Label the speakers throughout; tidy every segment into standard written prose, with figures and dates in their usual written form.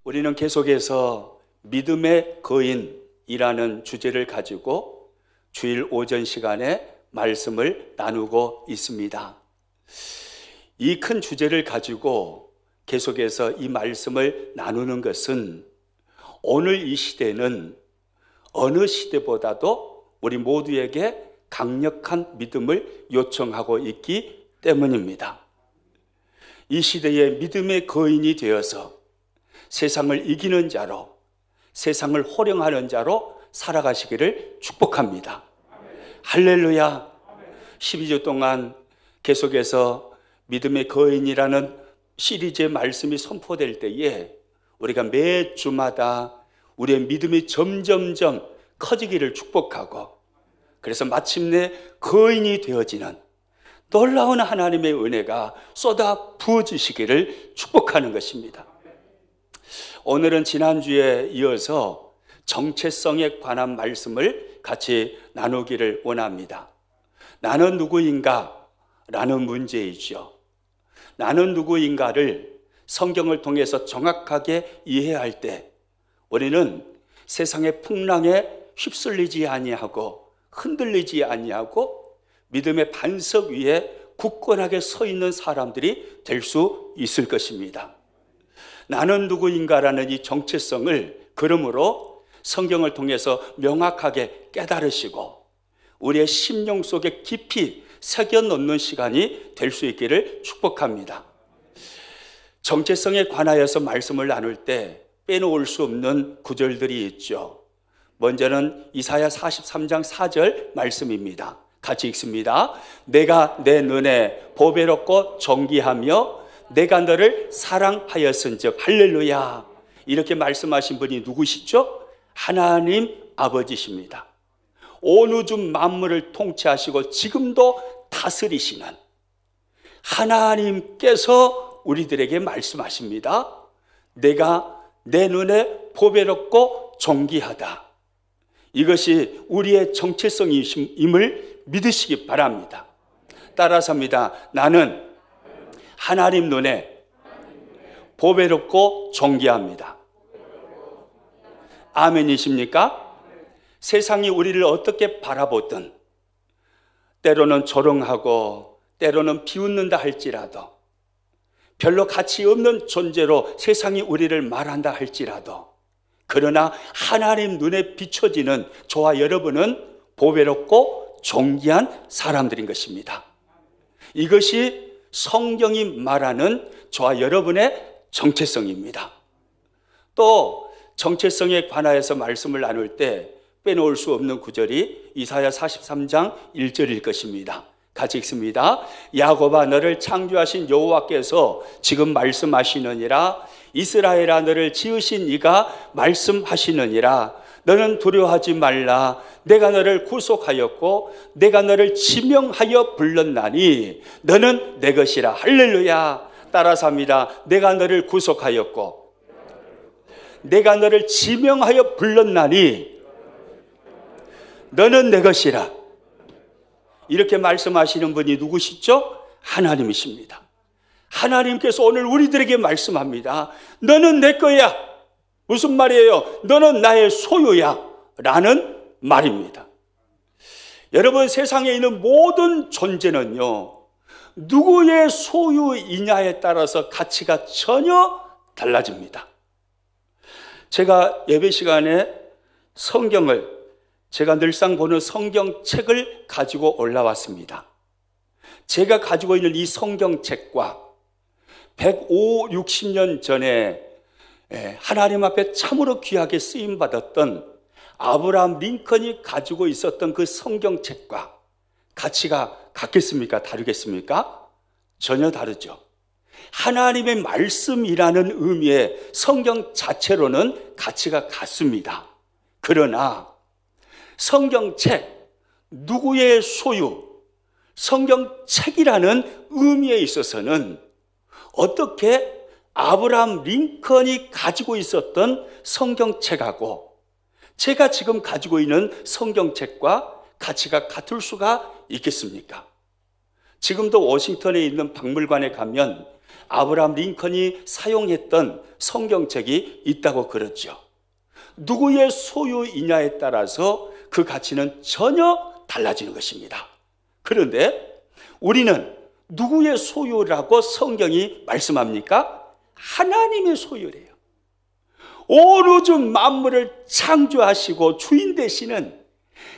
Speaker 1: 우리는 계속해서 믿음의 거인이라는 주제를 가지고 주일 오전 시간에 말씀을 나누고 있습니다. 이 큰 주제를 가지고 계속해서 이 말씀을 나누는 것은 오늘 이 시대는 어느 시대보다도 우리 모두에게 강력한 믿음을 요청하고 있기 때문입니다. 이 시대의 믿음의 거인이 되어서 세상을 이기는 자로, 세상을 호령하는 자로 살아가시기를 축복합니다. 할렐루야. 12주 동안 계속해서 믿음의 거인이라는 시리즈의 말씀이 선포될 때에 우리가 매 주마다 우리의 믿음이 점점점 커지기를 축복하고, 그래서 마침내 거인이 되어지는 놀라운 하나님의 은혜가 쏟아 부어지시기를 축복하는 것입니다. 오늘은 지난주에 이어서 정체성에 관한 말씀을 같이 나누기를 원합니다. 나는 누구인가? 라는 문제이죠. 나는 누구인가를 성경을 통해서 정확하게 이해할 때 우리는 세상의 풍랑에 휩쓸리지 아니하고 흔들리지 아니하고 믿음의 반석 위에 굳건하게 서 있는 사람들이 될 수 있을 것입니다. 나는 누구인가라는 이 정체성을 그러므로 성경을 통해서 명확하게 깨달으시고 우리의 심령 속에 깊이 새겨 넣는 시간이 될 수 있기를 축복합니다. 정체성에 관하여서 말씀을 나눌 때 빼놓을 수 없는 구절들이 있죠. 먼저는 이사야 43장 4절 말씀입니다. 같이 읽습니다. 내가 내 눈에 보배롭고 정기하며 내가 너를 사랑하였은즉. 할렐루야. 이렇게 말씀하신 분이 누구시죠? 하나님 아버지십니다. 온 우주 만물을 통치하시고 지금도 다스리시는 하나님께서 우리들에게 말씀하십니다. 내가 내 눈에 보배롭고 존귀하다. 이것이 우리의 정체성임을 믿으시기 바랍니다. 따라서입니다. 나는 하나님 눈에 보배롭고 존귀합니다. 아멘이십니까? 세상이 우리를 어떻게 바라보든, 때로는 조롱하고 때로는 비웃는다 할지라도, 별로 가치 없는 존재로 세상이 우리를 말한다 할지라도, 그러나 하나님 눈에 비춰지는 저와 여러분은 보배롭고 존귀한 사람들인 것입니다. 이것이 성경이 말하는 저와 여러분의 정체성입니다. 또 정체성에 관하여서 말씀을 나눌 때 빼놓을 수 없는 구절이 이사야 43장 1절일 것입니다. 같이 읽습니다. 야곱아 너를 창조하신 여호와께서 지금 말씀하시느니라. 이스라엘아 너를 지으신 이가 말씀하시느니라. 너는 두려워하지 말라. 내가 너를 구속하였고 내가 너를 지명하여 불렀나니 너는 내 것이라. 할렐루야. 따라서 합니다. 내가 너를 구속하였고 내가 너를 지명하여 불렀나니 너는 내 것이라. 이렇게 말씀하시는 분이 누구시죠? 하나님이십니다. 하나님께서 오늘 우리들에게 말씀합니다. 너는 내 거야. 무슨 말이에요? 너는 나의 소유야 라는 말입니다. 여러분, 세상에 있는 모든 존재는요, 누구의 소유이냐에 따라서 가치가 전혀 달라집니다. 제가 예배 시간에 제가 늘상 보는 성경책을 가지고 올라왔습니다. 제가 가지고 있는 이 성경책과 150, 60년 전에 하나님 앞에 참으로 귀하게 쓰임받았던 아브라함 링컨이 가지고 있었던 그 성경책과 가치가 같겠습니까? 다르겠습니까? 전혀 다르죠. 하나님의 말씀이라는 의미의 성경 자체로는 가치가 같습니다. 그러나 성경책, 누구의 소유, 성경책이라는 의미에 있어서는 어떻게 아브라함 링컨이 가지고 있었던 성경책하고 제가 지금 가지고 있는 성경책과 가치가 같을 수가 있겠습니까? 지금도 워싱턴에 있는 박물관에 가면 아브라함 링컨이 사용했던 성경책이 있다고 그러죠. 누구의 소유이냐에 따라서 그 가치는 전혀 달라지는 것입니다. 그런데 우리는 누구의 소유라고 성경이 말씀합니까? 하나님의 소유래요. 온 우주 만물을 창조하시고 주인 되시는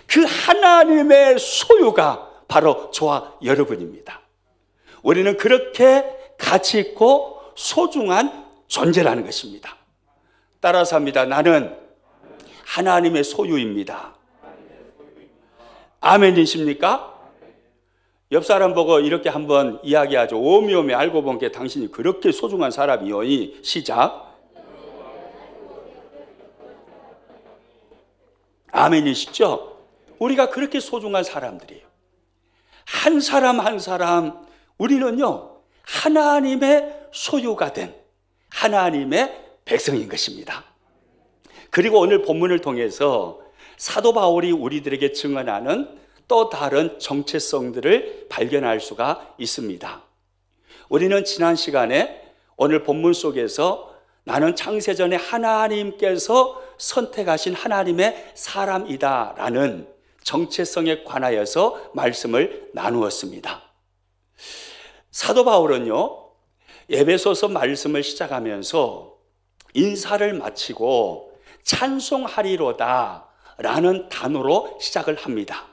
Speaker 1: 그 하나님의 소유가 바로 저와 여러분입니다. 우리는 그렇게 가치 있고 소중한 존재라는 것입니다. 따라서 합니다. 나는 하나님의 소유입니다. 아멘이십니까? 옆 사람 보고 이렇게 한번 이야기하죠. 오미오미 알고 본 게 당신이 그렇게 소중한 사람이오니. 시작. 아멘이시죠? 우리가 그렇게 소중한 사람들이에요. 한 사람 한 사람 우리는요 하나님의 소유가 된 하나님의 백성인 것입니다. 그리고 오늘 본문을 통해서 사도 바울이 우리들에게 증언하는 또 다른 정체성들을 발견할 수가 있습니다. 우리는 지난 시간에 오늘 본문 속에서 나는 창세전에 하나님께서 선택하신 하나님의 사람이다라는 정체성에 관하여서 말씀을 나누었습니다. 사도 바울은요 에베소서 말씀을 시작하면서 인사를 마치고 찬송하리로다 라는 단어로 시작을 합니다.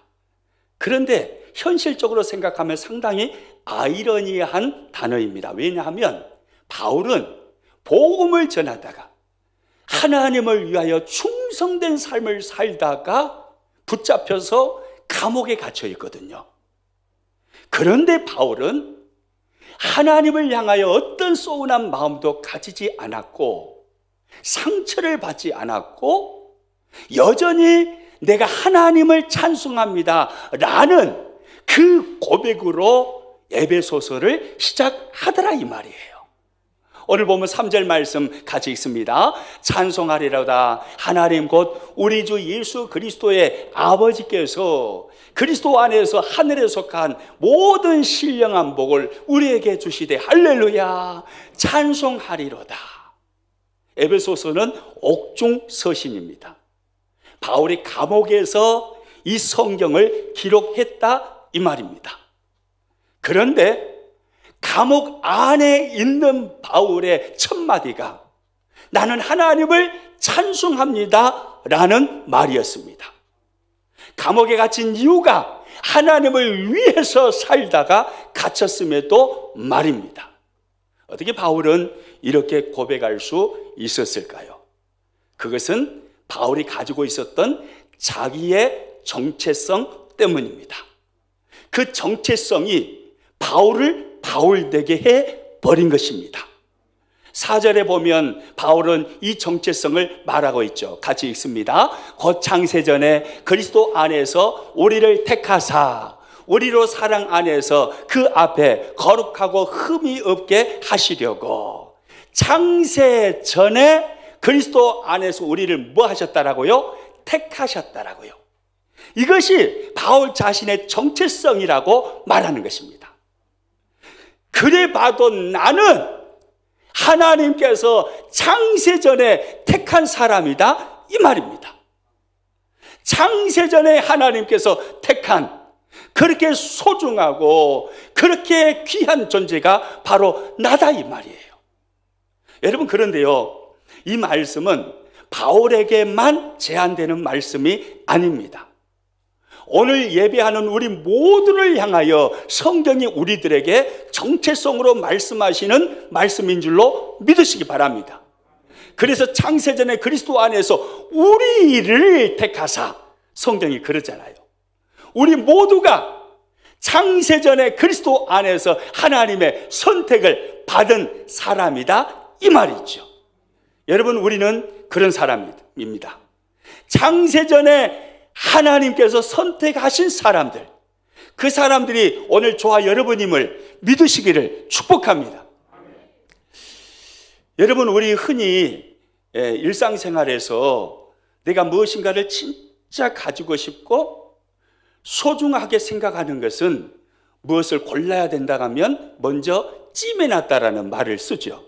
Speaker 1: 그런데 현실적으로 생각하면 상당히 아이러니한 단어입니다. 왜냐하면 바울은 복음을 전하다가 하나님을 위하여 충성된 삶을 살다가 붙잡혀서 감옥에 갇혀 있거든요. 그런데 바울은 하나님을 향하여 어떤 소원한 마음도 가지지 않았고 상처를 받지 않았고 여전히 내가 하나님을 찬송합니다 라는 그 고백으로 에베소서를 시작하더라 이 말이에요. 오늘 보면 3절 말씀 같이 읽습니다. 찬송하리로다 하나님 곧 우리 주 예수 그리스도의 아버지께서 그리스도 안에서 하늘에 속한 모든 신령한 복을 우리에게 주시되 할렐루야 찬송하리로다. 에베소서는 옥중 서신입니다. 바울이 감옥에서 이 성경을 기록했다 이 말입니다. 그런데 감옥 안에 있는 바울의 첫 마디가 나는 하나님을 찬송합니다 라는 말이었습니다. 감옥에 갇힌 이유가 하나님을 위해서 살다가 갇혔음에도 말입니다. 어떻게 바울은 이렇게 고백할 수 있었을까요? 그것은 바울이 가지고 있었던 자기의 정체성 때문입니다. 그 정체성이 바울을 바울되게 해버린 것입니다. 4절에 보면 바울은 이 정체성을 말하고 있죠. 같이 읽습니다. 곧 창세전에 그리스도 안에서 우리를 택하사 우리로 사랑 안에서 그 앞에 거룩하고 흠이 없게 하시려고 창세전에 그리스도 안에서 우리를 뭐 하셨다라고요? 택하셨다라고요. 이것이 바울 자신의 정체성이라고 말하는 것입니다. 그래 봐도 나는 하나님께서 창세전에 택한 사람이다 이 말입니다. 창세전에 하나님께서 택한 그렇게 소중하고 그렇게 귀한 존재가 바로 나다 이 말이에요. 여러분 그런데요 이 말씀은 바울에게만 제한되는 말씀이 아닙니다. 오늘 예배하는 우리 모두를 향하여 성경이 우리들에게 정체성으로 말씀하시는 말씀인 줄로 믿으시기 바랍니다. 그래서 창세전에 그리스도 안에서 우리를 택하사 성경이 그러잖아요. 우리 모두가 창세전에 그리스도 안에서 하나님의 선택을 받은 사람이다 이 말이죠. 여러분 우리는 그런 사람입니다. 창세전에 하나님께서 선택하신 사람들, 그 사람들이 오늘 저와 여러분임을 믿으시기를 축복합니다. 여러분 우리 흔히 일상생활에서 내가 무엇인가를 진짜 가지고 싶고 소중하게 생각하는 것은 무엇을 골라야 된다 하면 먼저 찜해놨다라는 말을 쓰죠.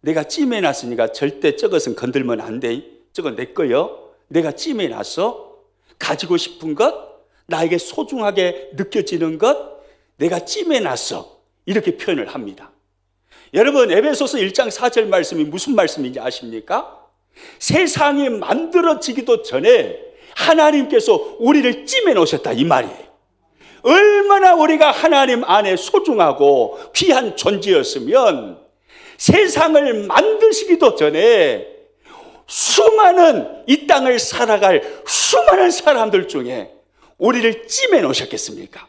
Speaker 1: 내가 찜해놨으니까 절대 저것은 건들면 안 돼. 저거 내 거요. 내가 찜해놨어. 가지고 싶은 것, 나에게 소중하게 느껴지는 것, 내가 찜해놨어. 이렇게 표현을 합니다. 여러분, 에베소서 1장 4절 말씀이 무슨 말씀인지 아십니까? 세상이 만들어지기도 전에 하나님께서 우리를 찜해 놓으셨다, 이 말이에요. 얼마나 우리가 하나님 안에 소중하고 귀한 존재였으면 세상을 만드시기도 전에 수많은 이 땅을 살아갈 수많은 사람들 중에 우리를 찜해 놓으셨겠습니까?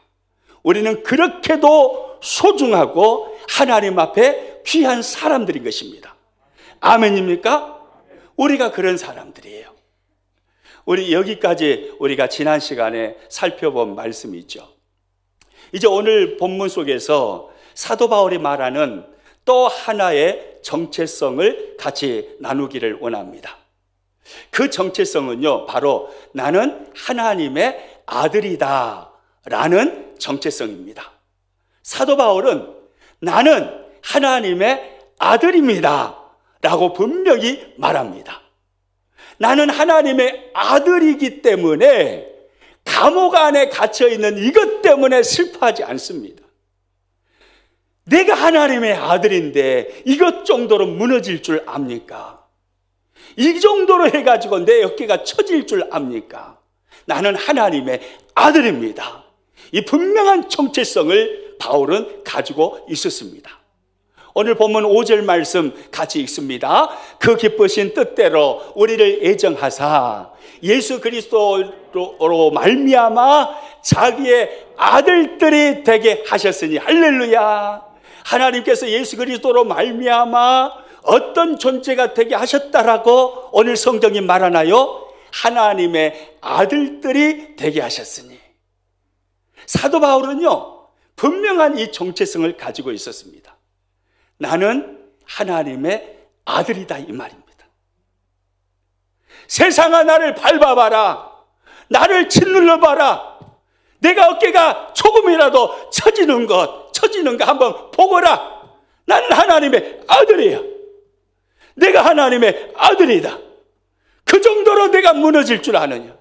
Speaker 1: 우리는 그렇게도 소중하고 하나님 앞에 귀한 사람들인 것입니다. 아멘입니까? 우리가 그런 사람들이에요. 우리 여기까지 우리가 지난 시간에 살펴본 말씀이 있죠. 이제 오늘 본문 속에서 사도 바울이 말하는 또 하나의 정체성을 같이 나누기를 원합니다. 그 정체성은요, 바로 나는 하나님의 아들이다 라는 정체성입니다. 사도 바울은 나는 하나님의 아들입니다 라고 분명히 말합니다. 나는 하나님의 아들이기 때문에 감옥 안에 갇혀있는 이것 때문에 슬퍼하지 않습니다. 내가 하나님의 아들인데 이것 정도로 무너질 줄 압니까? 이 정도로 해가지고 내 어깨가 처질 줄 압니까? 나는 하나님의 아들입니다. 이 분명한 정체성을 바울은 가지고 있었습니다. 오늘 본문 5절 말씀 같이 읽습니다. 그 기쁘신 뜻대로 우리를 애정하사 예수 그리스도로 말미암아 자기의 아들들이 되게 하셨으니 할렐루야. 하나님께서 예수 그리스도로 말미암아 어떤 존재가 되게 하셨다라고 오늘 성경이 말하나요? 하나님의 아들들이 되게 하셨으니. 사도 바울은요, 분명한 이 정체성을 가지고 있었습니다. 나는 하나님의 아들이다, 이 말입니다. 세상아, 나를 밟아봐라. 나를 짓눌러봐라. 내가 어깨가 조금이라도 처지는 거 한번 보거라. 나는 하나님의 아들이야. 내가 하나님의 아들이다. 그 정도로 내가 무너질 줄 아느냐?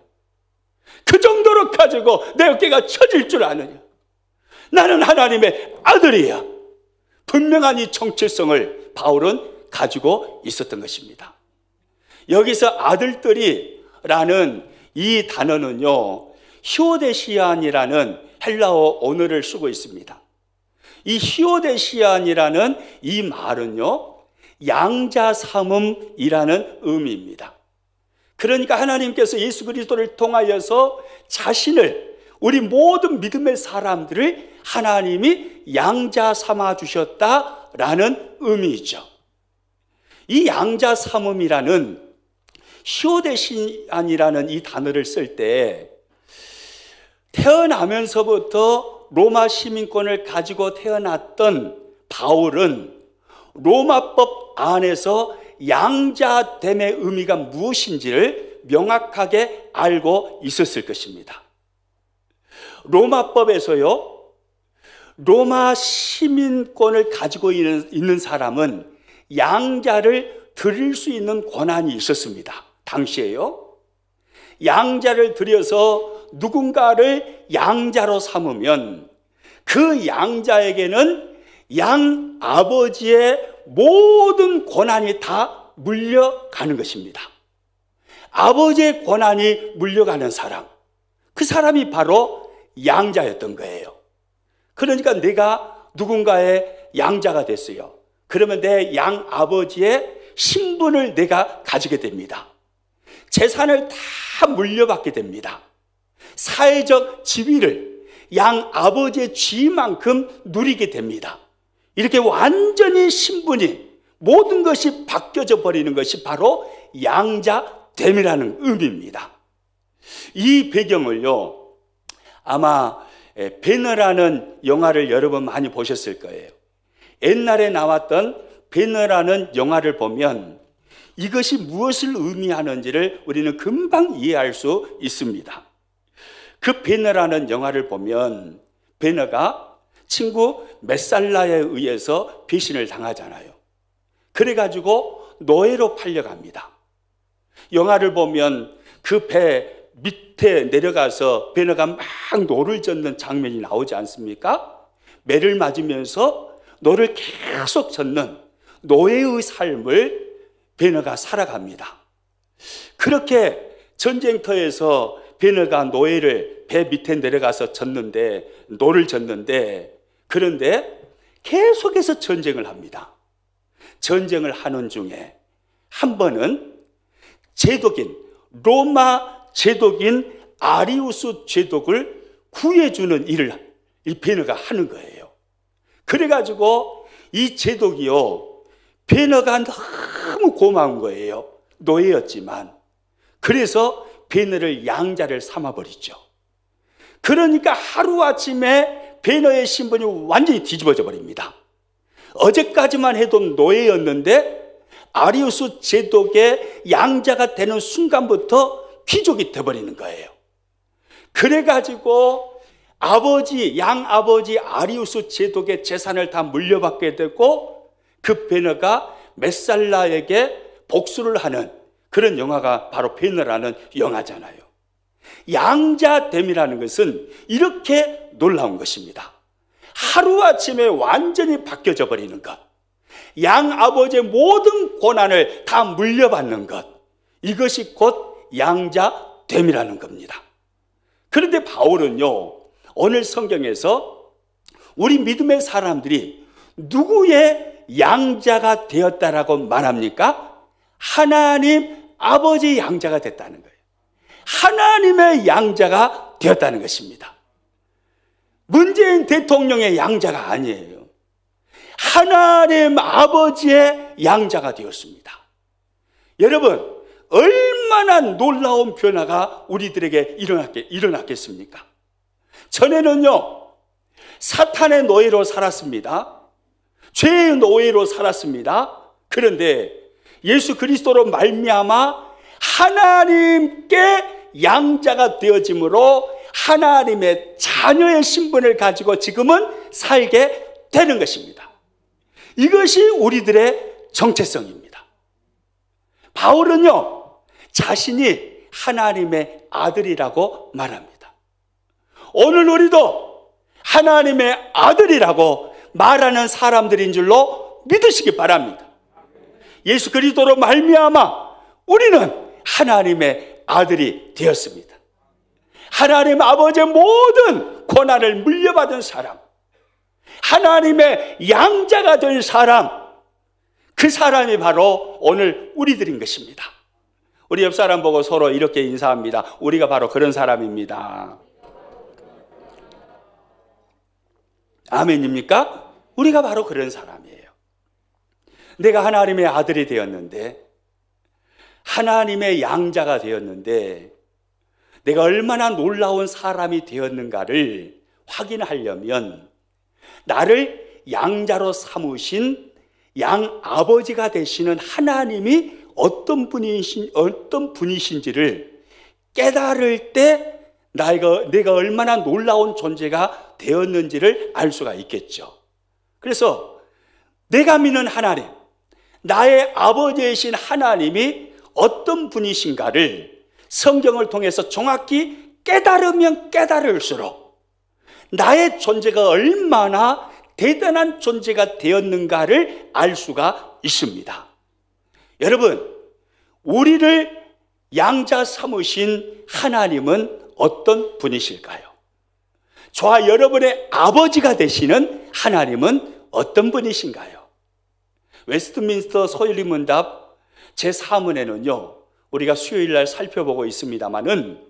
Speaker 1: 그 정도로 가지고 내 어깨가 처질 줄 아느냐? 나는 하나님의 아들이야. 분명한 이 정체성을 바울은 가지고 있었던 것입니다. 여기서 아들들이라는 이 단어는요, 히오데시안이라는 헬라어 언어를 쓰고 있습니다. 이 히오데시안이라는 이 말은요, 양자 삼음이라는 의미입니다. 그러니까 하나님께서 예수 그리스도를 통하여서 자신을, 우리 모든 믿음의 사람들을 하나님이 양자 삼아 주셨다라는 의미이죠. 이 양자 삼음이라는 히오데시안이라는 이 단어를 쓸 때 태어나면서부터 로마 시민권을 가지고 태어났던 바울은 로마법 안에서 양자됨의 의미가 무엇인지를 명확하게 알고 있었을 것입니다. 로마법에서요, 로마 시민권을 가지고 있는 사람은 양자를 드릴 수 있는 권한이 있었습니다. 당시에요. 양자를 드려서 누군가를 양자로 삼으면 그 양자에게는 양 아버지의 모든 권한이 다 물려가는 것입니다. 아버지의 권한이 물려가는 사람, 그 사람이 바로 양자였던 거예요. 그러니까 내가 누군가의 양자가 됐어요. 그러면 내 양 아버지의 신분을 내가 가지게 됩니다. 재산을 다 물려받게 됩니다. 사회적 지위를 양 아버지의 지위만큼 누리게 됩니다. 이렇게 완전히 신분이, 모든 것이 바뀌어져 버리는 것이 바로 양자됨이라는 의미입니다. 이 배경을요, 아마 배너라는 영화를 여러분 많이 보셨을 거예요. 옛날에 나왔던 배너라는 영화를 보면 이것이 무엇을 의미하는지를 우리는 금방 이해할 수 있습니다. 그 배너라는 영화를 보면 배너가 친구 메살라에 의해서 배신을 당하잖아요. 그래가지고 노예로 팔려갑니다. 영화를 보면 그 배 밑에 내려가서 베너가 막 노를 젓는 장면이 나오지 않습니까? 매를 맞으면서 노를 계속 젓는 노예의 삶을 베너가 살아갑니다. 그렇게 전쟁터에서 베너가 노예를 배 밑에 내려가서 노를 젓는데, 그런데 계속해서 전쟁을 합니다. 전쟁을 하는 중에 한 번은 로마 제독인 아리우스 제독을 구해주는 일을 이 베너가 하는 거예요. 그래가지고 이 제독이요, 베너가 너무 고마운 거예요. 노예였지만. 그래서 베너를 양자를 삼아버리죠. 그러니까 하루아침에 베너의 신분이 완전히 뒤집어져 버립니다. 어제까지만 해도 노예였는데 아리우스 제독의 양자가 되는 순간부터 귀족이 되어버리는 거예요. 그래가지고 양아버지 아리우스 제독의 재산을 다 물려받게 되고, 그 베너가 메살라에게 복수를 하는 그런 영화가 바로 베너라는 영화잖아요. 양자됨이라는 것은 이렇게 놀라운 것입니다. 하루아침에 완전히 바뀌어져 버리는 것, 양아버지의 모든 고난을 다 물려받는 것, 이것이 곧 양자됨이라는 겁니다. 그런데 바울은요, 오늘 성경에서 우리 믿음의 사람들이 누구의 양자가 되었다라고 말합니까? 하나님 아버지의 양자가 됐다는 거예요. 하나님의 양자가 되었다는 것입니다. 문재인 대통령의 양자가 아니에요. 하나님 아버지의 양자가 되었습니다. 여러분, 얼마나 놀라운 변화가 우리들에게 일어났겠습니까? 전에는요, 사탄의 노예로 살았습니다. 죄의 노예로 살았습니다. 그런데 예수 그리스도로 말미암아 하나님께 양자가 되어짐으로 하나님의 자녀의 신분을 가지고 지금은 살게 되는 것입니다. 이것이 우리들의 정체성입니다. 바울은요, 자신이 하나님의 아들이라고 말합니다. 오늘 우리도 하나님의 아들이라고 말하는 사람들인 줄로 믿으시기 바랍니다. 예수 그리스도로 말미암아 우리는 하나님의 아들이 되었습니다. 하나님 아버지의 모든 고난을 물려받은 사람, 하나님의 양자가 된 사람, 그 사람이 바로 오늘 우리들인 것입니다. 우리 옆 사람 보고 서로 이렇게 인사합니다. 우리가 바로 그런 사람입니다. 아멘입니까? 우리가 바로 그런 사람이에요. 내가 하나님의 아들이 되었는데, 하나님의 양자가 되었는데, 내가 얼마나 놀라운 사람이 되었는가를 확인하려면 나를 양자로 삼으신 양아버지가 되시는 하나님이 어떤 분이신지를 깨달을 때 내가 얼마나 놀라운 존재가 되었는지를 알 수가 있겠죠. 그래서 내가 믿는 하나님, 나의 아버지이신 하나님이 어떤 분이신가를 성경을 통해서 정확히 깨달으면 깨달을수록 나의 존재가 얼마나 대단한 존재가 되었는가를 알 수가 있습니다. 여러분, 우리를 양자 삼으신 하나님은 어떤 분이실까요? 저와 여러분의 아버지가 되시는 하나님은 어떤 분이신가요? 웨스트민스터 소율리문답 제4문에는요, 우리가 수요일 날 살펴보고 있습니다만은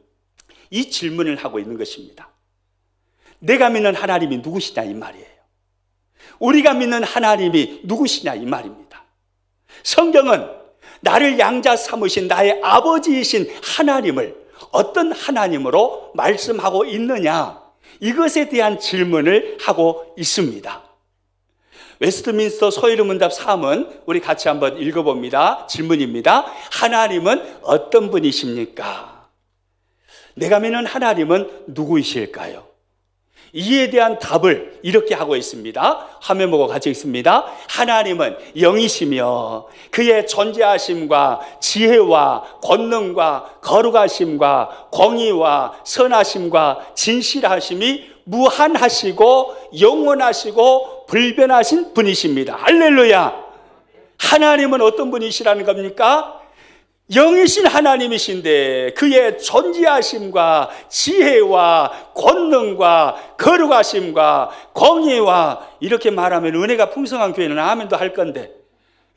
Speaker 1: 이 질문을 하고 있는 것입니다. 내가 믿는 하나님이 누구시냐 이 말이에요. 우리가 믿는 하나님이 누구시냐 이 말입니다. 성경은 나를 양자 삼으신 나의 아버지이신 하나님을 어떤 하나님으로 말씀하고 있느냐, 이것에 대한 질문을 하고 있습니다. 웨스트민스터 소율문답 3은 우리 같이 한번 읽어봅니다. 질문입니다. 하나님은 어떤 분이십니까? 내가 믿는 하나님은 누구이실까요? 이에 대한 답을 이렇게 하고 있습니다. 화면 보고 같이 읽습니다. 하나님은 영이시며 그의 존재하심과 지혜와 권능과 거룩하심과 공의와 선하심과 진실하심이 무한하시고 영원하시고 불변하신 분이십니다. 할렐루야. 하나님은 어떤 분이시라는 겁니까? 영이신 하나님이신데 그의 존재하심과 지혜와 권능과 거룩하심과 공의와, 이렇게 말하면 은혜가 풍성한 교회는 아멘도 할 건데,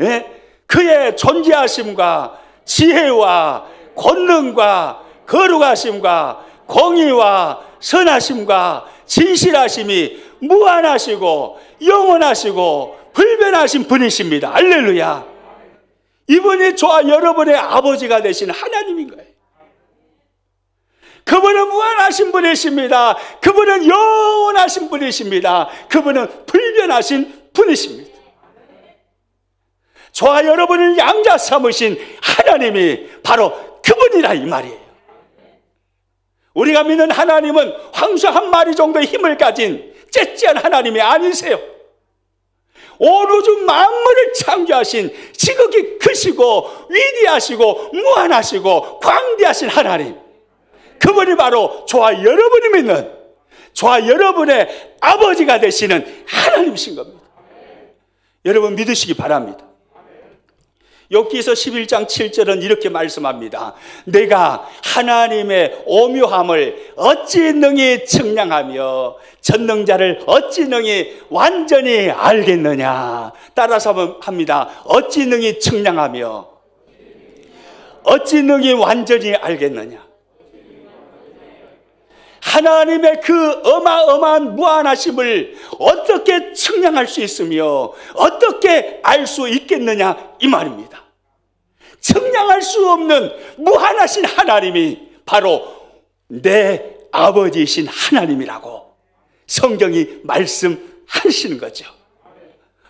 Speaker 1: 예? 그의 존재하심과 지혜와 권능과 거룩하심과 공의와 선하심과 진실하심이 무한하시고 영원하시고 불변하신 분이십니다. 할렐루야. 이분이 저와 여러분의 아버지가 되신 하나님인 거예요. 그분은 무한하신 분이십니다. 그분은 영원하신 분이십니다. 그분은 불변하신 분이십니다. 저와 여러분을 양자 삼으신 하나님이 바로 그분이라 이 말이에요. 우리가 믿는 하나님은 황소 한 마리 정도의 힘을 가진 째째한 하나님이 아니세요. 온 우주 만물을 창조하신 지극히 크시고 위대하시고 무한하시고 광대하신 하나님, 그분이 바로 저와 여러분이 믿는, 저와 여러분의 아버지가 되시는 하나님이신 겁니다. 여러분 믿으시기 바랍니다. 욥기서 11장 7절은 이렇게 말씀합니다. 내가 하나님의 오묘함을 어찌 능히 측량하며 전능자를 어찌 능히 완전히 알겠느냐. 따라서 합니다. 어찌 능히 측량하며 어찌 능히 완전히 알겠느냐. 하나님의 그 어마어마한 무한하심을 어떻게 측량할 수 있으며 어떻게 알 수 있겠느냐 이 말입니다. 측량할 수 없는 무한하신 하나님이 바로 내 아버지이신 하나님이라고 성경이 말씀하시는 거죠.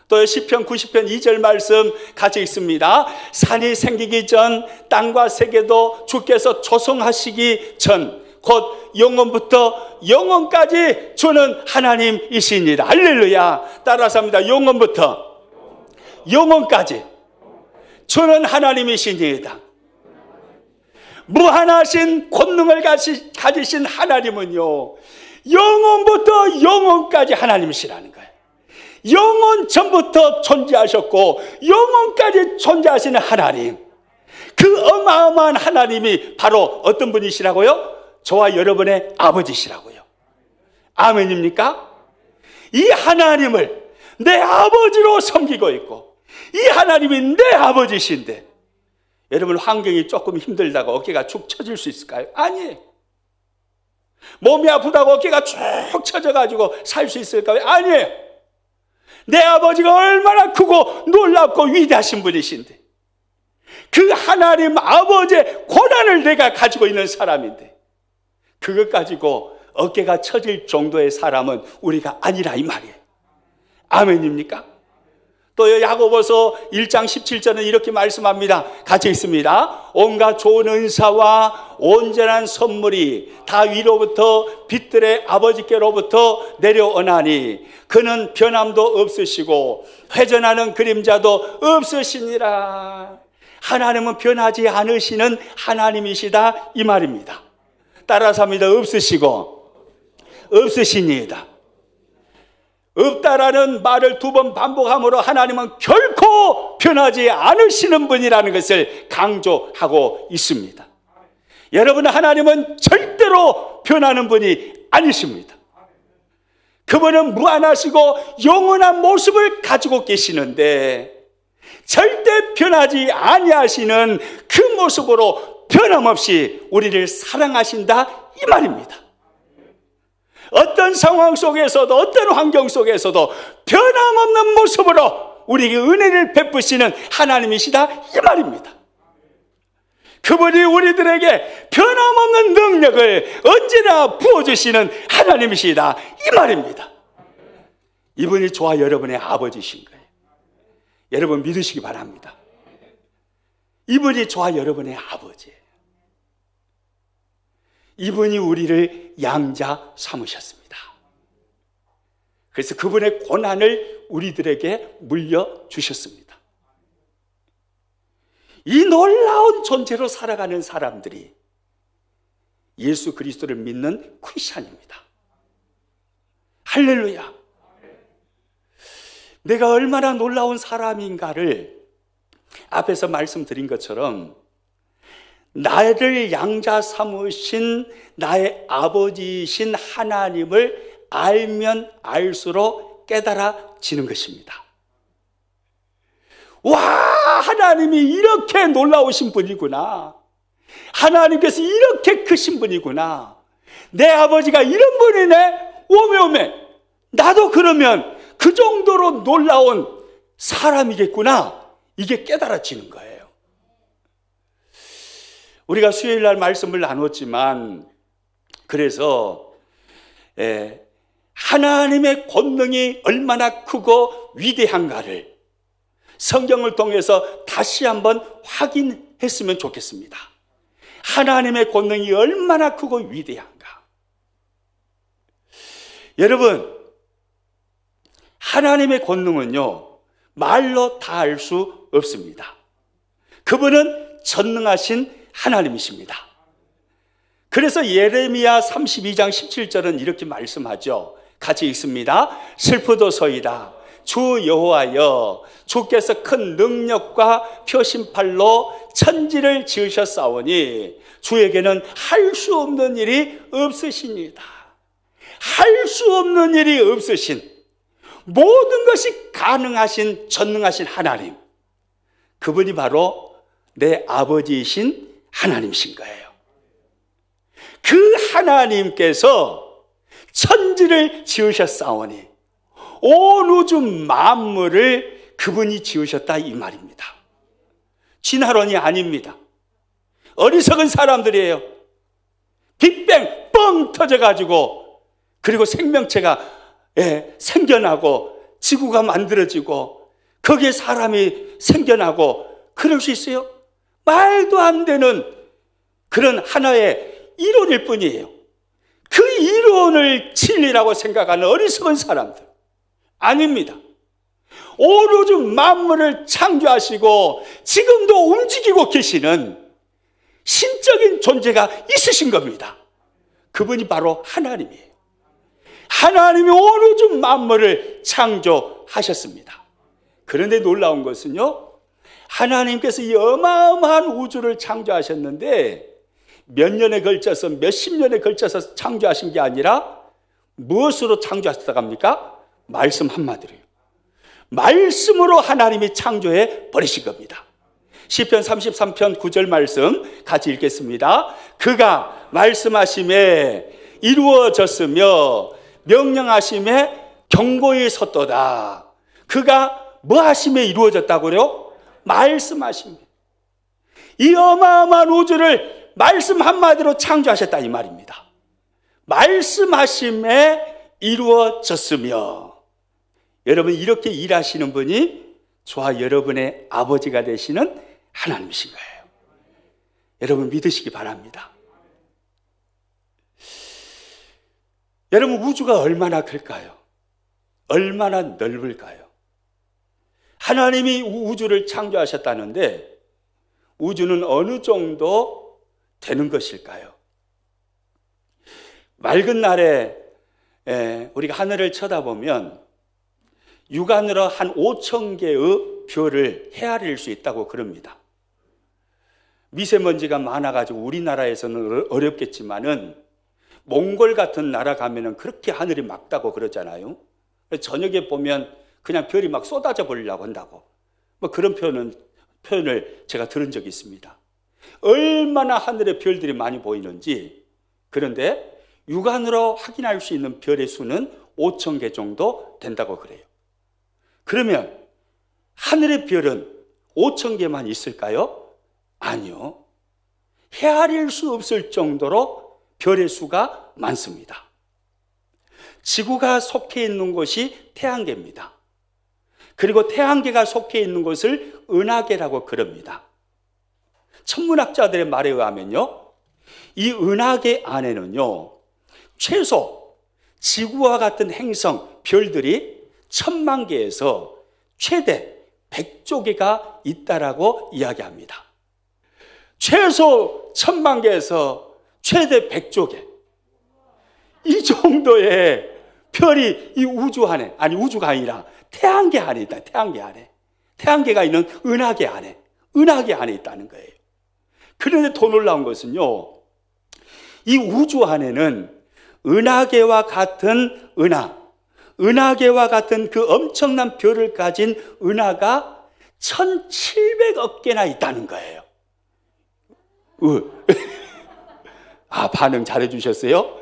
Speaker 1: 또 시편 90편 2절 말씀 같이 읽습니다. 산이 생기기 전 땅과 세계도 주께서 조성하시기 전 곧 영원부터 영원까지 주는 하나님이십니다. 할렐루야. 따라서 합니다. 영원부터 영원까지 주는 하나님이십니다. 무한하신 권능을 가지신 하나님은요, 영원부터 영원까지 하나님이시라는 거예요. 영원 전부터 존재하셨고 영원까지 존재하시는 하나님, 그 어마어마한 하나님이 바로 어떤 분이시라고요? 저와 여러분의 아버지시라고요. 아멘입니까? 이 하나님을 내 아버지로 섬기고 있고 이 하나님이 내 아버지신데, 여러분 환경이 조금 힘들다고 어깨가 축 처질 수 있을까요? 아니에요. 몸이 아프다고 어깨가 축 처져가지고 살 수 있을까요? 아니에요. 내 아버지가 얼마나 크고 놀랍고 위대하신 분이신데, 그 하나님 아버지의 고난을 내가 가지고 있는 사람인데, 그것 가지고 어깨가 처질 정도의 사람은 우리가 아니라 이 말이에요. 아멘입니까? 또 야고보서 1장 17절은 이렇게 말씀합니다. 같이 있습니다. 온갖 좋은 은사와 온전한 선물이 다 위로부터 빛들의 아버지께로부터 내려오나니 그는 변함도 없으시고 회전하는 그림자도 없으시니라. 하나님은 변하지 않으시는 하나님이시다 이 말입니다. 따라서 합니다. 없으시고 없으시니이다. 없다라는 말을 두 번 반복함으로 하나님은 결코 변하지 않으시는 분이라는 것을 강조하고 있습니다. 여러분, 하나님은 절대로 변하는 분이 아니십니다. 그분은 무한하시고 영원한 모습을 가지고 계시는데 절대 변하지 아니하시는 그 모습으로 변함없이 우리를 사랑하신다 이 말입니다. 어떤 상황 속에서도 어떤 환경 속에서도 변함없는 모습으로 우리에게 은혜를 베푸시는 하나님이시다 이 말입니다. 그분이 우리들에게 변함없는 능력을 언제나 부어주시는 하나님이시다 이 말입니다. 이분이 저와 여러분의 아버지신 거예요. 여러분 믿으시기 바랍니다. 이분이 저와 여러분의 아버지예요. 이분이 우리를 양자 삼으셨습니다. 그래서 그분의 고난을 우리들에게 물려주셨습니다. 이 놀라운 존재로 살아가는 사람들이 예수 그리스도를 믿는 크리스찬입니다. 할렐루야. 내가 얼마나 놀라운 사람인가를 앞에서 말씀드린 것처럼 나를 양자 삼으신 나의 아버지이신 하나님을 알면 알수록 깨달아지는 것입니다. 와, 하나님이 이렇게 놀라우신 분이구나. 하나님께서 이렇게 크신 분이구나. 내 아버지가 이런 분이네. 오메오메. 나도 그러면 그 정도로 놀라운 사람이겠구나. 이게 깨달아지는 거예요. 우리가 수요일 날 말씀을 나눴지만, 그래서 하나님의 권능이 얼마나 크고 위대한가를 성경을 통해서 다시 한번 확인했으면 좋겠습니다. 하나님의 권능이 얼마나 크고 위대한가. 여러분, 하나님의 권능은요, 말로 다 알 수 없습니다. 그분은 전능하신 하나님이십니다. 그래서 예레미야 32장 17절은 이렇게 말씀하죠. 같이 읽습니다. 슬프도소이다. 주 여호와여, 주께서 큰 능력과 표심팔로 천지를 지으셨사오니 주에게는 할 수 없는 일이 없으시니다. 할 수 없는 일이 없으신, 모든 것이 가능하신 전능하신 하나님, 그분이 바로 내 아버지이신 하나님이신 거예요. 그 하나님께서 천지를 지으셨사오니 온 우주 만물을 그분이 지으셨다, 이 말입니다. 진화론이 아닙니다. 어리석은 사람들이에요. 빅뱅 뻥 터져가지고, 그리고 생명체가 생겨나고 지구가 만들어지고 거기에 사람이 생겨나고 그럴 수 있어요? 말도 안 되는 그런 하나의 이론일 뿐이에요. 그 이론을 진리라고 생각하는 어리석은 사람들 아닙니다. 온 우주 만물을 창조하시고 지금도 움직이고 계시는 신적인 존재가 있으신 겁니다. 그분이 바로 하나님이에요. 하나님이 온 우주 만물을 창조하셨습니다. 그런데 놀라운 것은요, 하나님께서 이 어마어마한 우주를 창조하셨는데 몇 년에 걸쳐서, 몇십 년에 걸쳐서 창조하신 게 아니라 무엇으로 창조하셨다고 합니까? 말씀 한마디로요. 말씀으로 하나님이 창조해 버리신 겁니다. 시편 33편 9절 말씀 같이 읽겠습니다. 그가 말씀하심에 이루어졌으며 명령하심에 경고히 섰도다. 그가 뭐 하심에 이루어졌다고요? 말씀하심에. 이 어마어마한 우주를 말씀 한마디로 창조하셨다, 이 말입니다. 말씀하심에 이루어졌으며. 여러분, 이렇게 일하시는 분이 저와 여러분의 아버지가 되시는 하나님이신 거예요. 여러분 믿으시기 바랍니다. 여러분, 우주가 얼마나 클까요? 얼마나 넓을까요? 하나님이 우주를 창조하셨다는데 우주는 어느 정도 되는 것일까요? 맑은 날에 우리가 하늘을 쳐다보면 육안으로 한 5천 개의 별을 헤아릴 수 있다고 그럽니다. 미세먼지가 많아가지고 우리나라에서는 어렵겠지만은 몽골 같은 나라 가면은 그렇게 하늘이 맑다고 그러잖아요. 저녁에 보면 그냥 별이 막 쏟아져 버리려고 한다고. 뭐 그런 표현을 제가 들은 적이 있습니다. 얼마나 하늘에 별들이 많이 보이는지. 그런데 육안으로 확인할 수 있는 별의 수는 5천 개 정도 된다고 그래요. 그러면 하늘의 별은 5천 개만 있을까요? 아니요. 헤아릴 수 없을 정도로 별의 수가 많습니다. 지구가 속해 있는 곳이 태양계입니다. 그리고 태양계가 속해 있는 곳을 은하계라고 그럽니다. 천문학자들의 말에 의하면요, 이 은하계 안에는요, 최소 지구와 같은 행성, 별들이 1000만 개에서 최대 100조 개가 있다라고 이야기합니다. 최소 1000만 개에서 최대 100조 개. 이 정도의 별이 이 우주 안에, 아니 우주가 아니라 태양계 안에 있다. 태양계 안에. 태양계가 있는 은하계 안에, 은하계 안에 있다는 거예요. 그런데 더 놀라운 것은요, 이 우주 안에는 은하계와 같은 은하계와 같은 그 엄청난 별을 가진 은하가 1700억 개나 있다는 거예요. 반응 잘해 주셨어요?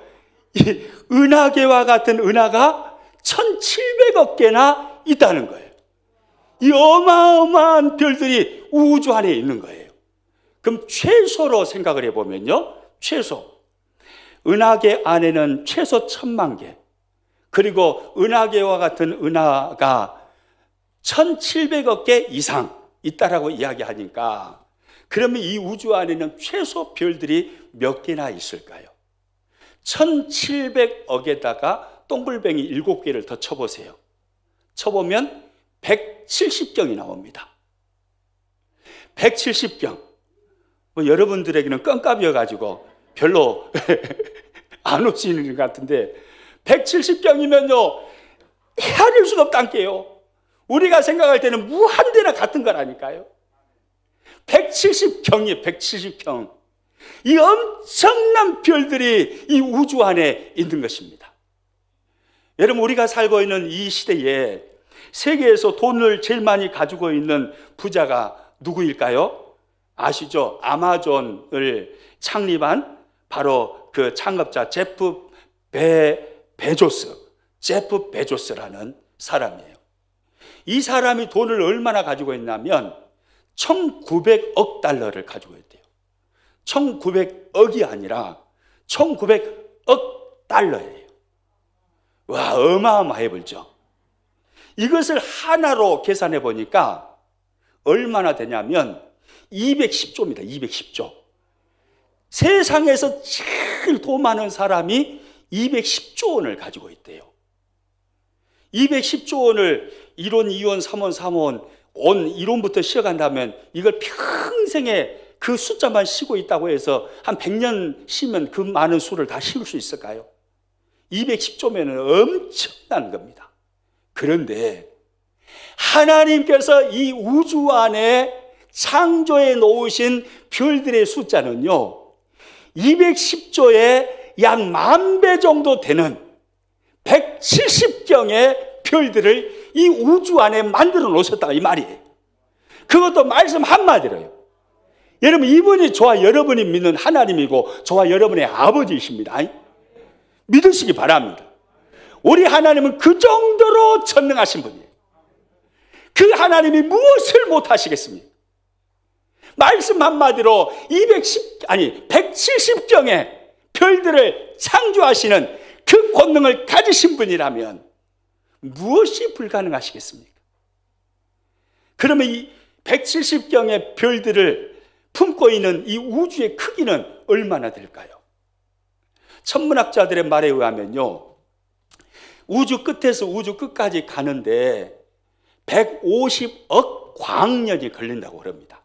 Speaker 1: 이 은하계와 같은 은하가 1700억 개나 있다는 거예요. 이 어마어마한 별들이 우주 안에 있는 거예요. 그럼 최소로 생각을 해보면요, 최소 은하계 안에는 최소 1000만 개, 그리고 은하계와 같은 은하가 1700억 개 이상 있다라고 이야기하니까, 그러면 이 우주 안에는 최소 별들이 몇 개나 있을까요? 1700억에다가 동글뱅이 7개를 더 쳐보세요. 쳐보면 170경이 나옵니다. 170경. 여러분들에게는 껌값이어가지고 별로 안 오시는 것 같은데, 170경이면요, 헤아릴 수가 없다니까요. 우리가 생각할 때는 무한대나 같은 거라니까요. 170경이에요, 170경. 이 엄청난 별들이 이 우주 안에 있는 것입니다. 여러분, 우리가 살고 있는 이 시대에 세계에서 돈을 제일 많이 가지고 있는 부자가 누구일까요? 아시죠? 아마존을 창립한 바로 그 창업자 제프 베조스라는 사람이에요. 이 사람이 돈을 얼마나 가지고 있냐면 1900억 달러를 가지고 있대요. 1900억이 아니라 1900억 달러예요. 와, 어마어마해 보이죠? 이것을 하나로 계산해 보니까 얼마나 되냐면 210조입니다. 210조. 세상에서 제일 돈 많은 사람이 210조 원을 가지고 있대요. 210조 원을 1원, 2원, 3원, 3원, 온 이론부터 시작한다면 이걸 평생에 그 숫자만 쉬고 있다고 해서 한 100년 쉬면 그 많은 수를 다 씌울 수 있을까요? 210조면 엄청난 겁니다. 그런데 하나님께서 이 우주 안에 창조해 놓으신 별들의 숫자는요, 210조에 약 10,000배 정도 되는 170경의 별들을 이 우주 안에 만들어 놓으셨다, 이 말이에요. 그것도 말씀 한마디로요. 여러분, 이분이 저와 여러분이 믿는 하나님이고 저와 여러분의 아버지이십니다. 믿으시기 바랍니다. 우리 하나님은 그 정도로 전능하신 분이에요. 그 하나님이 무엇을 못하시겠습니까? 말씀 한마디로 170경의 별들을 창조하시는 그 권능을 가지신 분이라면 무엇이 불가능하시겠습니까? 그러면 이 170경의 별들을 품고 있는 이 우주의 크기는 얼마나 될까요? 천문학자들의 말에 의하면요, 우주 끝에서 우주 끝까지 가는데 150억 광년이 걸린다고 그럽니다.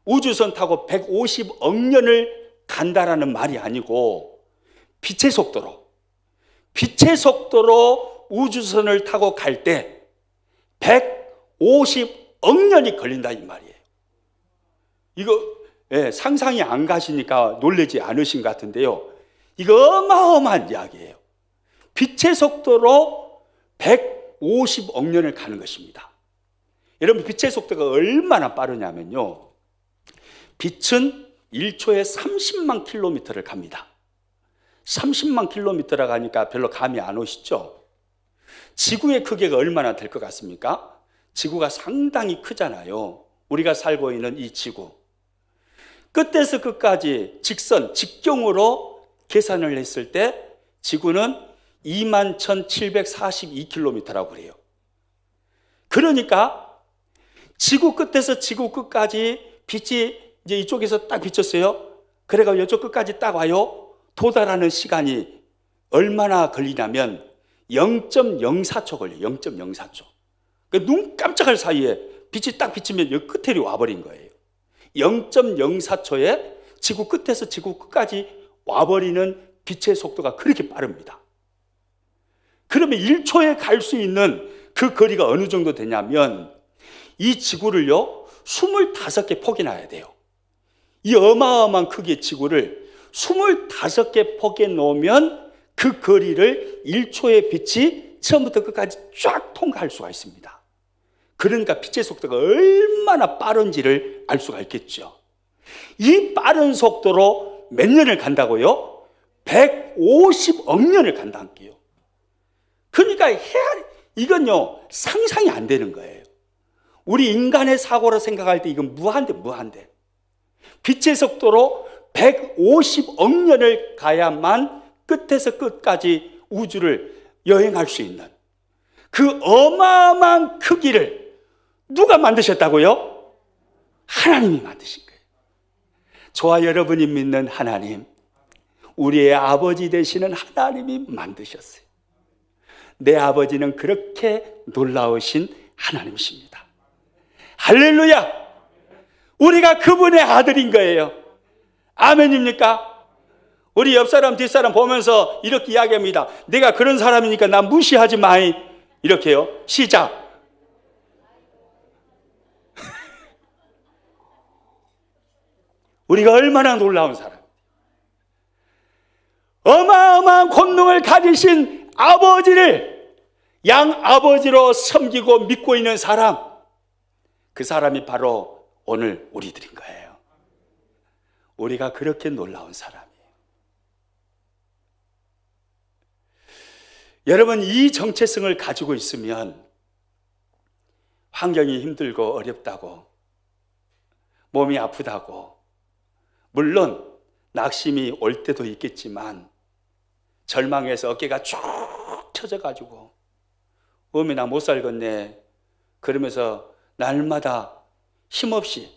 Speaker 1: 우주선 타고 150억 년을 간다라는 말이 아니고 빛의 속도로 우주선을 타고 갈 때 150억 년이 걸린다, 이 말이에요. 이거 상상이 안 가시니까 놀라지 않으신 것 같은데요, 이거 어마어마한 이야기예요. 빛의 속도로 150억 년을 가는 것입니다. 여러분, 빛의 속도가 얼마나 빠르냐면요, 빛은 1초에 30만 킬로미터를 갑니다. 30만 킬로미터라고 하니까 별로 감이 안 오시죠? 지구의 크기가 얼마나 될 것 같습니까? 지구가 상당히 크잖아요. 우리가 살고 있는 이 지구. 끝에서 끝까지 직경으로 계산을 했을 때 지구는 21,742km라고 그래요. 그러니까 지구 끝에서 지구 끝까지 빛이 이제 이쪽에서 딱 비쳤어요. 그래가 이쪽 끝까지 딱 와요. 도달하는 시간이 얼마나 걸리냐면 0.04초 걸려요. 0.04초. 눈 깜짝할 사이에 빛이 딱 비치면 여기 끝에 와버린 거예요. 0.04초에 지구 끝에서 지구 끝까지 와버리는 빛의 속도가 그렇게 빠릅니다. 그러면 1초에 갈 수 있는 그 거리가 어느 정도 되냐면 이 지구를요 25개 포개놔야 돼요. 이 어마어마한 크기의 지구를 25개 포개 놓으면 그 거리를 1초의 빛이 처음부터 끝까지 쫙 통과할 수가 있습니다. 그러니까 빛의 속도가 얼마나 빠른지를 알 수가 있겠죠. 이 빠른 속도로 몇 년을 간다고요? 150억 년을 간다는 게요. 그러니까 이건요 상상이 안 되는 거예요. 우리 인간의 사고로 생각할 때 이건 무한대. 빛의 속도로 150억 년을 가야만 끝에서 끝까지 우주를 여행할 수 있는 그 어마어마한 크기를 누가 만드셨다고요? 하나님이 만드신 거예요. 저와 여러분이 믿는 하나님, 우리의 아버지 되시는 하나님이 만드셨어요. 내 아버지는 그렇게 놀라우신 하나님이십니다. 할렐루야! 우리가 그분의 아들인 거예요. 아멘입니까? 우리 옆사람 뒷사람 보면서 이렇게 이야기합니다. 내가 그런 사람이니까 나 무시하지 마이. 이렇게요. 시작. 우리가 얼마나 놀라운 사람. 어마어마한 권능을 가지신 아버지를 양아버지로 섬기고 믿고 있는 사람, 그 사람이 바로 오늘 우리들인 거예요. 우리가 그렇게 놀라운 사람이에요. 여러분, 이 정체성을 가지고 있으면 환경이 힘들고 어렵다고, 몸이 아프다고, 물론 낙심이 올 때도 있겠지만 절망해서 어깨가 쭉 처져가지고 나 못 살겠네 그러면서 날마다 힘없이,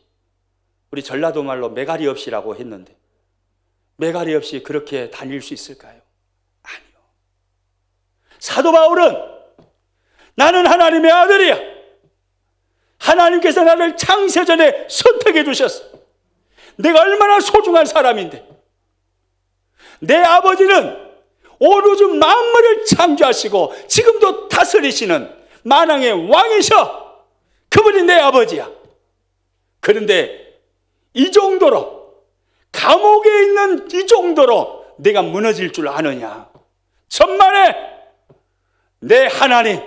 Speaker 1: 우리 전라도 말로 매가리 없이라고 했는데 매가리 없이 그렇게 다닐 수 있을까요? 아니요. 사도 바울은 나는 하나님의 아들이야. 하나님께서 나를 창세전에 선택해 주셨어. 내가 얼마나 소중한 사람인데, 내 아버지는 온 우주 만물을 창조하시고 지금도 다스리시는 만왕의 왕이셔. 그분이 내 아버지야. 그런데 이 정도로, 감옥에 있는 이 정도로 내가 무너질 줄 아느냐? 천만에 내 하나님,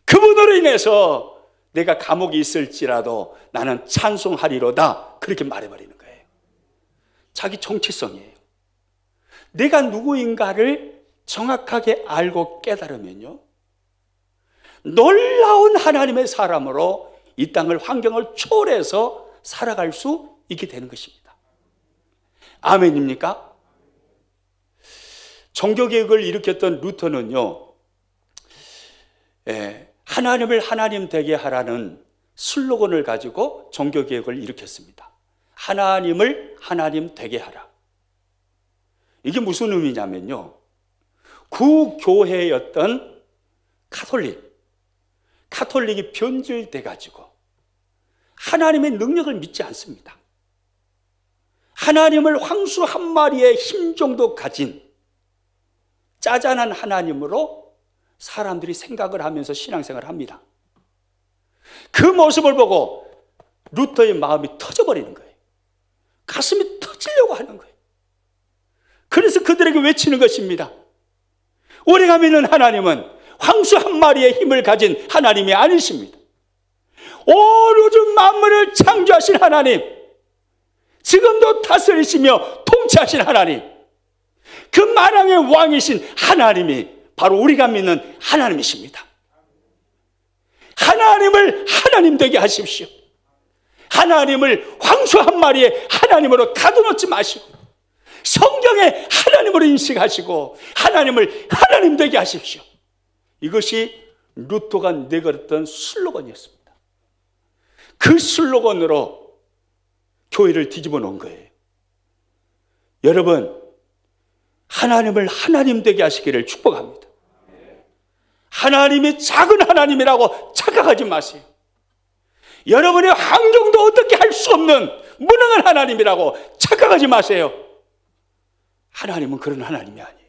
Speaker 1: 그분으로 인해서 내가 감옥에 있을지라도 나는 찬송하리로다. 그렇게 말해버리는 거예요. 자기 정체성이에요. 내가 누구인가를 정확하게 알고 깨달으면요, 놀라운 하나님의 사람으로 이 땅을, 환경을 초월해서 살아갈 수 있게 되는 것입니다. 아멘입니까? 종교개혁을 일으켰던 루터는요, 하나님을 하나님 되게 하라는 슬로건을 가지고 종교개혁을 일으켰습니다. 하나님을 하나님 되게 하라. 이게 무슨 의미냐면요, 구교회였던 카톨릭이 변질돼 가지고 하나님의 능력을 믿지 않습니다. 하나님을 황수 한 마리의 힘 정도 가진 짜잔한 하나님으로 사람들이 생각을 하면서 신앙생활을 합니다. 그 모습을 보고 루터의 마음이 터져버리는 거예요. 가슴이 터지려고 하는 거예요. 그래서 그들에게 외치는 것입니다. 우리가 믿는 하나님은 황수 한 마리의 힘을 가진 하나님이 아니십니다. 온 우주 만물을 창조하신 하나님, 지금도 다스리시며 통치하신 하나님, 그 만왕의 왕이신 하나님이 바로 우리가 믿는 하나님이십니다. 하나님을 하나님 되게 하십시오. 하나님을 황수 한 마리의 하나님으로 가둬놓지 마시고 성경에 하나님으로 인식하시고 하나님을 하나님 되게 하십시오. 이것이 루터가 내걸었던 슬로건이었습니다. 그 슬로건으로 교회를 뒤집어 놓은 거예요. 여러분, 하나님을 하나님 되게 하시기를 축복합니다. 하나님이 작은 하나님이라고 착각하지 마세요. 여러분의 환경도 어떻게 할 수 없는 무능한 하나님이라고 착각하지 마세요. 하나님은 그런 하나님이 아니에요.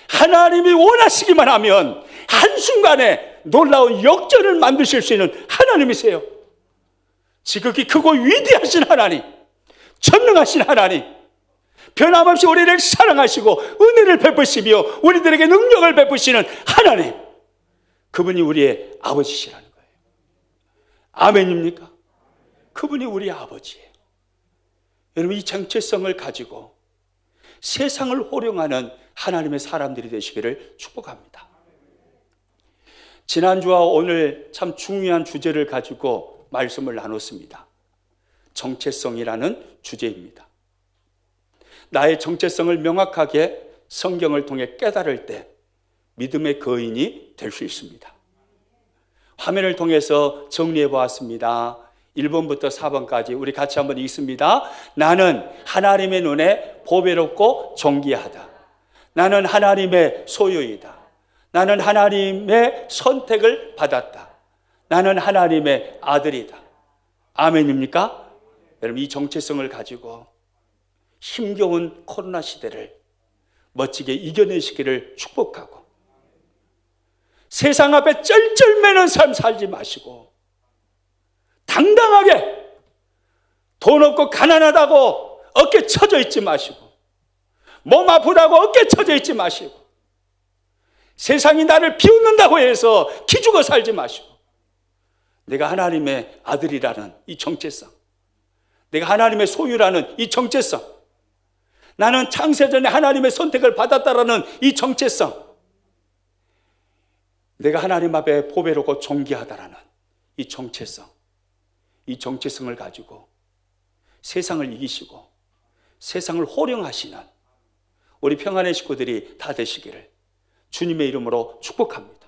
Speaker 1: 하나님이 원하시기만 하면 한순간에 놀라운 역전을 만드실 수 있는 하나님이세요. 지극히 크고 위대하신 하나님, 전능하신 하나님, 변함없이 우리를 사랑하시고 은혜를 베푸시며 우리들에게 능력을 베푸시는 하나님, 그분이 우리의 아버지시라는 거예요. 아멘입니까? 그분이 우리의 아버지예요. 여러분, 이 정체성을 가지고 세상을 호령하는 하나님의 사람들이 되시기를 축복합니다. 지난주와 오늘 참 중요한 주제를 가지고 말씀을 나눴습니다. 정체성이라는 주제입니다. 나의 정체성을 명확하게 성경을 통해 깨달을 때 믿음의 거인이 될 수 있습니다. 화면을 통해서 정리해 보았습니다. 1번부터 4번까지 우리 같이 한번 읽습니다. 나는 하나님의 눈에 보배롭고 존귀하다. 나는 하나님의 소유이다. 나는 하나님의 선택을 받았다. 나는 하나님의 아들이다. 아멘입니까? 여러분, 이 정체성을 가지고 힘겨운 코로나 시대를 멋지게 이겨내시기를 축복하고, 세상 앞에 쩔쩔매는 삶 살지 마시고 당당하게 돈 없고 가난하다고 어깨 쳐져 있지 마시고, 몸 아프다고 어깨 쳐져 있지 마시고, 세상이 나를 비웃는다고 해서 기죽어 살지 마시고, 내가 하나님의 아들이라는 이 정체성, 내가 하나님의 소유라는 이 정체성, 나는 창세전에 하나님의 선택을 받았다라는 이 정체성, 내가 하나님 앞에 보배롭고 존귀하다라는 이 정체성, 이 정체성을 가지고 세상을 이기시고 세상을 호령하시는 우리 평안의 식구들이 다 되시기를 주님의 이름으로 축복합니다.